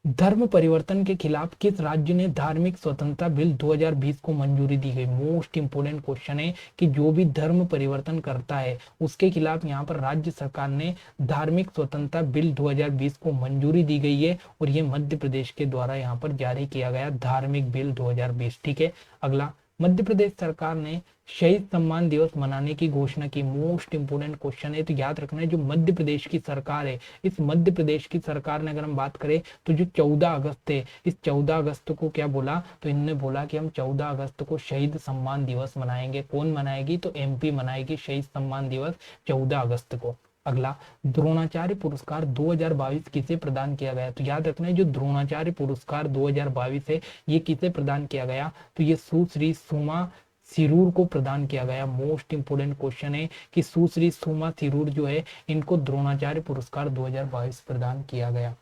धर्म परिवर्तन के खिलाफ किस राज्य ने धार्मिक स्वतंत्रता बिल 2020 को मंजूरी दी गई? मोस्ट इंपोर्टेंट क्वेश्चन है कि जो भी धर्म परिवर्तन करता है उसके खिलाफ यहाँ पर राज्य सरकार ने धार्मिक स्वतंत्रता बिल 2020 को मंजूरी दी गई है और ये मध्य प्रदेश के द्वारा यहाँ पर जारी किया गया धार्मिक बिल 2020, ठीक है। अगला, मध्य प्रदेश सरकार ने शहीद सम्मान दिवस मनाने की घोषणा की। मोस्ट इंपोर्टेंट क्वेश्चन है, तो याद रखना है जो मध्य प्रदेश की सरकार है, इस मध्य प्रदेश की सरकार ने अगर हम बात करें तो जो 14 अगस्त है, इस 14 अगस्त को क्या बोला? तो इन्होंने बोला कि हम 14 अगस्त को शहीद सम्मान दिवस मनाएंगे। कौन मनाएगी? तो एमपी मनाएगी शहीद सम्मान दिवस 14 अगस्त को। अगला, द्रोणाचार्य पुरस्कार 2022 किसे प्रदान किया गया? तो याद रखना है जो द्रोणाचार्य पुरस्कार 2022 है ये किसे प्रदान किया गया? तो ये सुश्री सुमा सिरूर को प्रदान किया गया। मोस्ट इंपोर्टेंट क्वेश्चन है कि सुश्री सुमा सिरूर जो है इनको द्रोणाचार्य पुरस्कार 2022 प्रदान किया गया।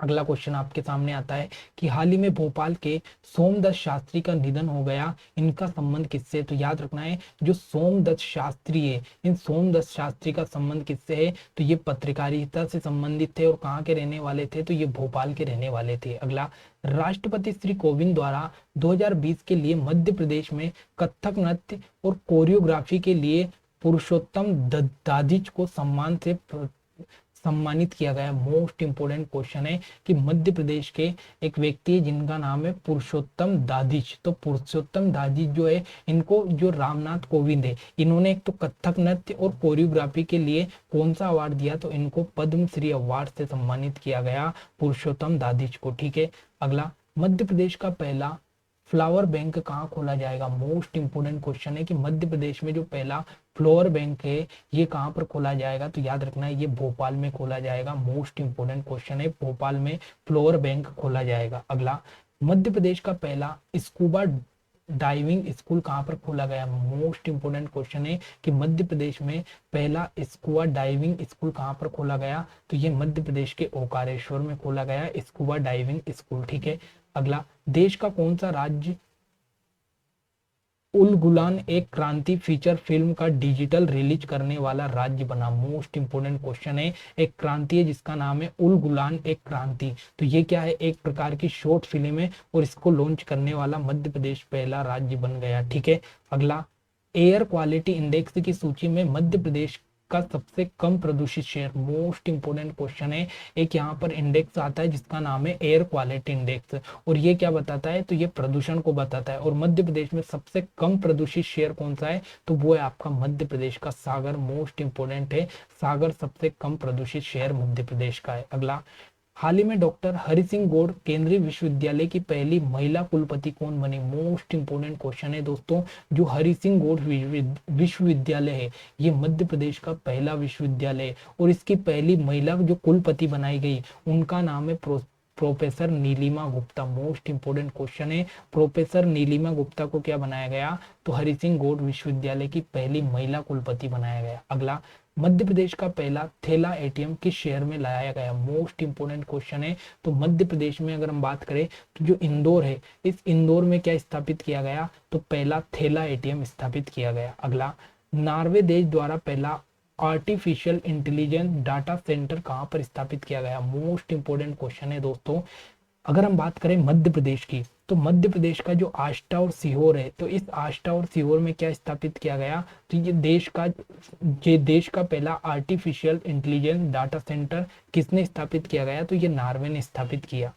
अगला क्वेश्चन आपके सामने आता है कि हाल ही में भोपाल के सोमदत्त शास्त्री का निधन हो गया, इनका संबंध किससे? तो याद रखना है जो सोमदत्त शास्त्री है, इन सोमदत्त शास्त्री का संबंध किससे है? तो ये पत्रकारिता से संबंधित थे और कहाँ के रहने वाले थे? तो ये भोपाल के रहने वाले थे। अगला, राष्ट्रपति श्री कोविंद द्वारा 2020 के लिए मध्य प्रदेश में कथक नृत्य और कोरियोग्राफी के लिए पुरुषोत्तम दादिच को सम्मान से सम्मानित किया गया। मोस्ट इंपोर्टेंट क्वेश्चन है कि मध्य प्रदेश के एक व्यक्ति है जिनका नाम है पुरुषोत्तम दादिच। तो पुरुषोत्तम दादिच जो है इनको जो रामनाथ कोविंद है इन्होंने एक तो कथक नृत्य और कोरियोग्राफी के लिए कौन सा अवार्ड दिया? तो इनको पद्मश्री अवार्ड से सम्मानित किया गया पुरुषोत्तम दादिच को, ठीक है। अगला, मध्य प्रदेश का पहला फ्लावर बैंक कहाँ खोला जाएगा? मोस्ट इंपोर्टेंट क्वेश्चन है कि मध्य प्रदेश में जो पहला फ्लावर बैंक है ये कहाँ पर खोला जाएगा? तो याद रखना है ये भोपाल में खोला जाएगा। मोस्ट इंपोर्टेंट क्वेश्चन है, भोपाल में फ्लावर बैंक खोला जाएगा। अगला, मध्य प्रदेश का पहला स्कूबा डाइविंग स्कूल कहाँ पर खोला गया? मोस्ट इंपोर्टेंट क्वेश्चन है कि मध्य प्रदेश में पहला स्कूबा डाइविंग स्कूल कहाँ पर खोला गया? तो ये मध्य प्रदेश के ओकारेश्वर में खोला गया स्कूबा डाइविंग स्कूल, ठीक है। अगला, देश का कौन सा राज्य उल गुलान एक क्रांति फीचर फिल्म का डिजिटल रिलीज करने वाला राज्य बना? मोस्ट इंपोर्टेंट क्वेश्चन है, एक क्रांति है जिसका नाम है उल गुलान एक क्रांति। तो ये क्या है? एक प्रकार की शॉर्ट फिल्म है और इसको लॉन्च करने वाला मध्य प्रदेश पहला राज्य बन गया, ठीक है। अगला, एयर क्वालिटी इंडेक्स की सूची में मध्य प्रदेश का सबसे कम प्रदूषित शहर? मोस्ट इंपोर्टेंट क्वेश्चन है, एक यहाँ पर इंडेक्स आता है जिसका नाम है एयर क्वालिटी इंडेक्स और ये क्या बताता है? तो ये प्रदूषण को बताता है और मध्य प्रदेश में सबसे कम प्रदूषित शहर कौन सा है? तो वो है आपका मध्य प्रदेश का सागर। मोस्ट इंपोर्टेंट है, सागर सबसे कम प्रदूषित शहर मध्य प्रदेश का है। अगला, हाल ही में डॉक्टर हरि सिंह गौड़ केंद्रीय विश्वविद्यालय की पहली महिला कुलपति कौन बनी? मोस्ट इंपोर्टेंट क्वेश्चन है दोस्तों, जो हरि सिंह गौड़ विश्वविद्यालय है ये मध्य प्रदेश का पहला विश्वविद्यालय है और इसकी पहली महिला जो कुलपति बनाई गई उनका नाम है professor Neelima Gupta. Most important question है, प्रोफेसर नीलिमा गुप्ता को क्या बनाया गया? तो हरि सिंह गौड़ विश्वविद्यालय की पहली महिला कुलपति बनाया गया। अगला, मध्य प्रदेश का पहला थैला एटीएम किस शहर में लाया गया? मोस्ट इंपोर्टेंट क्वेश्चन है, तो मध्य प्रदेश में अगर हम बात करें तो जो इंदौर है इस इंदौर में क्या स्थापित किया गया? तो पहला थैला एटीएम स्थापित किया गया। अगला, नॉर्वे देश द्वारा पहला आर्टिफिशियल इंटेलिजेंस डाटा सेंटर कहाँ पर स्थापित किया गया? मोस्ट इंपोर्टेंट क्वेश्चन है दोस्तों। अगर हम बात करें मध्य प्रदेश की तो मध्य प्रदेश का जो आष्टा और सीहोर है तो इस आष्टा और सीहोर में क्या स्थापित किया गया? तो ये देश का पहला आर्टिफिशियल इंटेलिजेंस डाटा सेंटर किसने स्थापित किया गया? तो ये नॉर्वे ने स्थापित किया।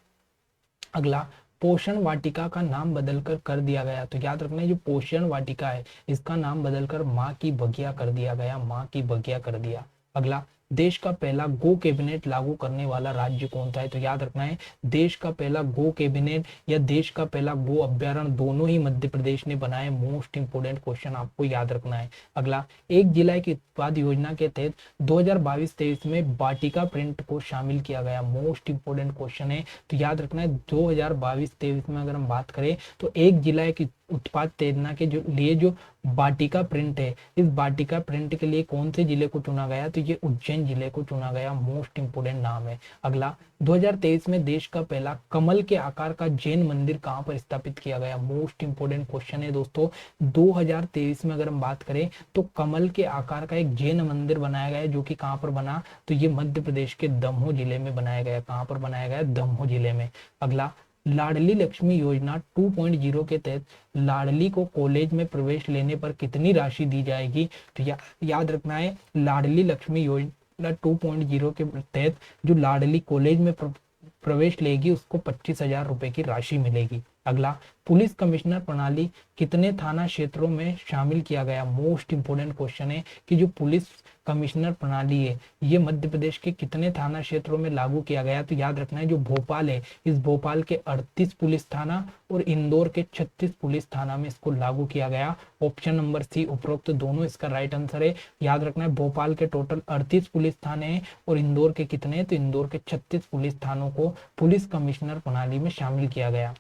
अगला, पोषण वाटिका का नाम बदलकर कर दिया गया। तो याद रखना जो पोषण वाटिका है इसका नाम बदलकर माँ की बगिया कर दिया गया, माँ की बगिया कर दिया। अगला, देश का पहला गो कैबिनेट लागू करने वाला राज्य कौन सा है? तो याद रखना है, देश का पहला गो कैबिनेट या देश का पहला गो अभ्यारण्य दोनों ही मध्य प्रदेश ने बनाए। मोस्ट इंपोर्टेंट क्वेश्चन आपको याद रखना है। अगला, एक जिला की उत्पाद योजना के तहत 2022-23 में वाटिका प्रिंट को शामिल किया गया। मोस्ट इंपोर्टेंट क्वेश्चन है, तो याद रखना है 2022-23 में अगर हम बात करें तो एक जिला की उत्पाद योजना के जो वाटिका प्रिंट है, इस वाटिका प्रिंट के लिए कौन से जिले को चुना गया? तो ये उज्जैन जिले को चुना गया। मोस्ट इंपोर्टेंट नाम है। अगला, 2023 में देश का पहला कमल के आकार का जैन मंदिर कहां पर स्थापित किया गया? मोस्ट इंपोर्टेंट क्वेश्चन है दोस्तों। 2023 में अगर हम बात करें तो कमल के आकार का एक जैन मंदिर बनाया गया, जो कि कहां पर बना? तो ये मध्य प्रदेश के दमोह जिले में बनाया गया। कहां पर बनाया गया? दमोह जिले में। अगला, लाडली लक्ष्मी योजना 2.0 के तहत लाडली को कॉलेज में प्रवेश लेने पर कितनी राशि दी जाएगी? तो याद रखना है, लाडली लक्ष्मी योजना 2.0 के तहत जो लाडली कॉलेज में प्रवेश लेगी उसको 25,000 रुपए की राशि मिलेगी। अगला, पुलिस कमिश्नर प्रणाली कितने थाना क्षेत्रों में शामिल किया गया? मोस्ट इंपोर्टेंट क्वेश्चन है कि जो पुलिस कमिश्नर प्रणाली है ये मध्य प्रदेश के कितने थाना क्षेत्रों में लागू किया गया? तो याद रखना है, जो भोपाल है, इस भोपाल के 38 पुलिस थाना और इंदौर के 36 पुलिस थाना में इसको लागू किया गया। ऑप्शन नंबर सी उपरोक्त दोनों इसका राइट आंसर है। याद रखना है, भोपाल के टोटल 38 पुलिस थाने हैं और इंदौर के कितने? तो इंदौर के 36 पुलिस थानों को पुलिस कमिश्नर प्रणाली में शामिल किया गया।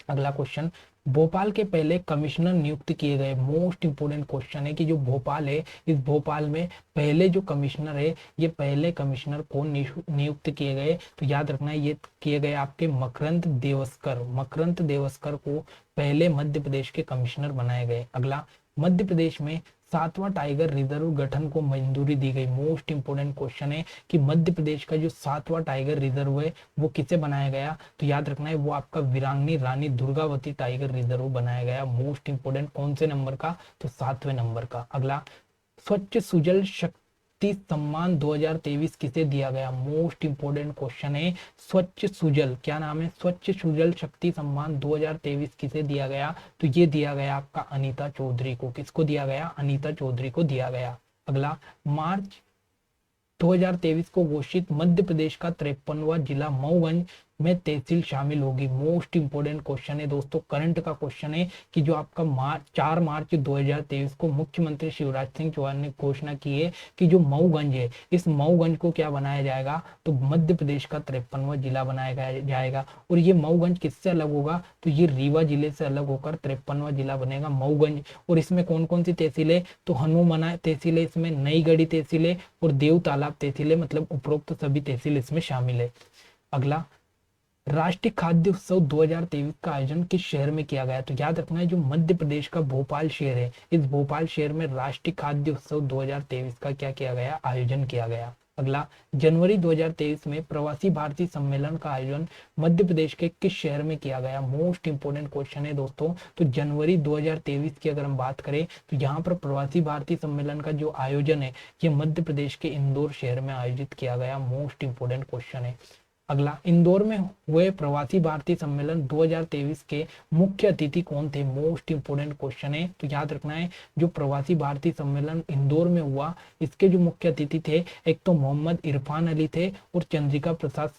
अगला क्वेश्चन, भोपाल के पहले कमिश्नर नियुक्त किए गए। मोस्ट इंपोर्टेंट क्वेश्चन है कि जो भोपाल है, इस भोपाल में पहले जो कमिश्नर है, ये पहले कमिश्नर कौन नियुक्त किए गए? तो याद रखना है, ये किए गए आपके मकरंद देवस्कर। मकरंद देवस्कर को पहले मध्य प्रदेश के कमिश्नर बनाए गए। अगला, मध्य प्रदेश में 7वां टाइगर रिजर्व गठन को मंजूरी दी गई। मोस्ट इंपोर्टेंट क्वेश्चन है कि मध्य प्रदेश का जो 7वां टाइगर रिजर्व है वो किसे बनाया गया? तो याद रखना है, वो आपका वीरांगनी रानी दुर्गावती टाइगर रिजर्व बनाया गया। मोस्ट इंपोर्टेंट, कौन से नंबर का? तो 7वें नंबर का। अगला, स्वच्छ सुजल शक्ति सम्मान 2023 किसे दिया गया? मोस्ट इंपोर्टेंट क्वेश्चन है, स्वच्छ सुजल, क्या नाम है? स्वच्छ सुजल शक्ति सम्मान 2023 किसे दिया गया? तो ये दिया गया आपका अनीता चौधरी को। किसको दिया गया? अनीता चौधरी को दिया गया। अगला, मार्च 2023 को घोषित मध्य प्रदेश का 53वां जिला मऊगंज में तहसील शामिल होगी। मोस्ट इंपोर्टेंट क्वेश्चन है दोस्तों, करंट का क्वेश्चन है कि जो आपका 4 मार्च 2023 को मुख्यमंत्री शिवराज सिंह चौहान ने घोषणा की है कि जो मऊगंज है, इस मऊगंज को क्या बनाया जाएगा? तो मध्य प्रदेश का 53वां जिला बनाया जाएगा। और ये मऊगंज किससे अलग होगा? तो ये रीवा जिले से अलग होकर 53वां जिला बनेगा मऊगंज। और इसमें कौन कौन सी तहसील है? तो हनुमाना तहसील है, इसमें नई गढ़ी तहसील है और देव तालाब तहसील है। मतलब उपरोक्त सभी तहसील इसमें शामिल है। अगला, राष्ट्रीय खाद्य उत्सव 2023 का आयोजन किस शहर में किया गया? तो याद रखना है, जो मध्य प्रदेश का भोपाल शहर है, इस भोपाल शहर में राष्ट्रीय खाद्य उत्सव 2023 का क्या किया गया? आयोजन किया गया। अगला, जनवरी 2023 में प्रवासी भारतीय सम्मेलन का आयोजन मध्य प्रदेश के किस शहर में किया गया? मोस्ट इंपोर्टेंट क्वेश्चन है दोस्तों। तो जनवरी 2023 की अगर हम बात करें तो यहाँ पर प्रवासी भारतीय सम्मेलन का जो आयोजन है ये मध्य प्रदेश के इंदौर शहर में आयोजित किया गया। मोस्ट इंपोर्टेंट क्वेश्चन है। अगला, इंदौर में हुए प्रवासी भारतीय सम्मेलन 2023 के मुख्य अतिथि कौन थे? मोस्ट इंपोर्टेंट क्वेश्चन है। तो याद रखना है, जो प्रवासी भारतीय सम्मेलन इंदौर में हुआ इसके जो मुख्य अतिथि थे, एक तो मोहम्मद इरफान अली थे और चंद्रिका प्रसाद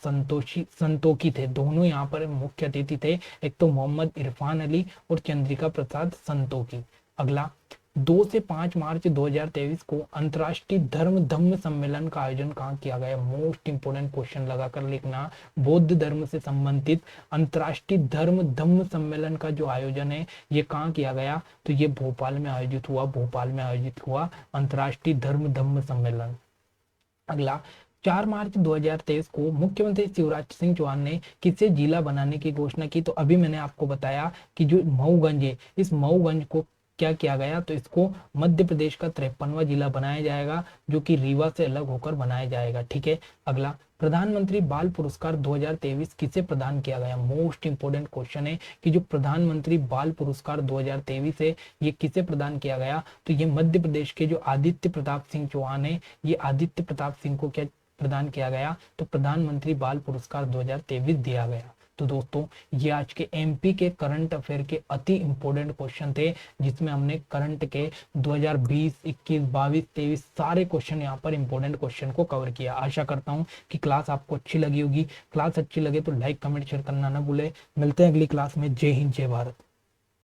संतोखी थे। दोनों यहाँ पर मुख्य अतिथि थे, एक तो मोहम्मद इरफान अली और चंद्रिका प्रसाद संतोखी। अगला, 2 से 5 मार्च 2023 को अंतर्राष्ट्रीय धर्म धम्म सम्मेलन का आयोजन कहाँ किया गया? मोस्ट इंपोर्टेंट क्वेश्चन लगाकर लिखना। बौद्ध धर्म से संबंधित अंतर्राष्ट्रीय धर्म धम्म सम्मेलन का जो आयोजन है ये कहाँ किया गया? तो ये भोपाल में आयोजित हुआ। भोपाल में आयोजित हुआ अंतर्राष्ट्रीय धर्म धम्म सम्मेलन। अगला, 4 मार्च 2023 को मुख्यमंत्री शिवराज सिंह चौहान ने किसे जिला बनाने की घोषणा की? तो अभी मैंने आपको बताया कि जो मऊगंज है, इस मऊगंज को क्या किया गया? तो इसको मध्य प्रदेश का 53वां जिला बनाया जाएगा, जो कि रीवा से अलग होकर बनाया जाएगा। ठीक है। अगला, प्रधानमंत्री बाल पुरस्कार 2023 किसे प्रदान किया गया? मोस्ट इंपोर्टेंट क्वेश्चन है कि जो प्रधानमंत्री बाल पुरस्कार 2023 है ये किसे प्रदान किया गया? तो ये मध्य प्रदेश के जो आदित्य प्रताप सिंह चौहान है, ये आदित्य प्रताप सिंह को क्या प्रदान किया गया? तो प्रधानमंत्री बाल पुरस्कार 2023 दिया गया। तो दोस्तों ये आज के एमपी के करंट अफेयर के अति इंपॉर्टेंट क्वेश्चन थे, जिसमें हमने करंट के 2020, 21, 22, 23 सारे क्वेश्चन यहाँ पर इंपॉर्टेंट क्वेश्चन को कवर किया। आशा करता हूँ कि क्लास आपको अच्छी लगी होगी। क्लास अच्छी लगे तो लाइक कमेंट शेयर करना ना भूले। मिलते हैं अगली क्लास में। जय हिंद, जय भारत।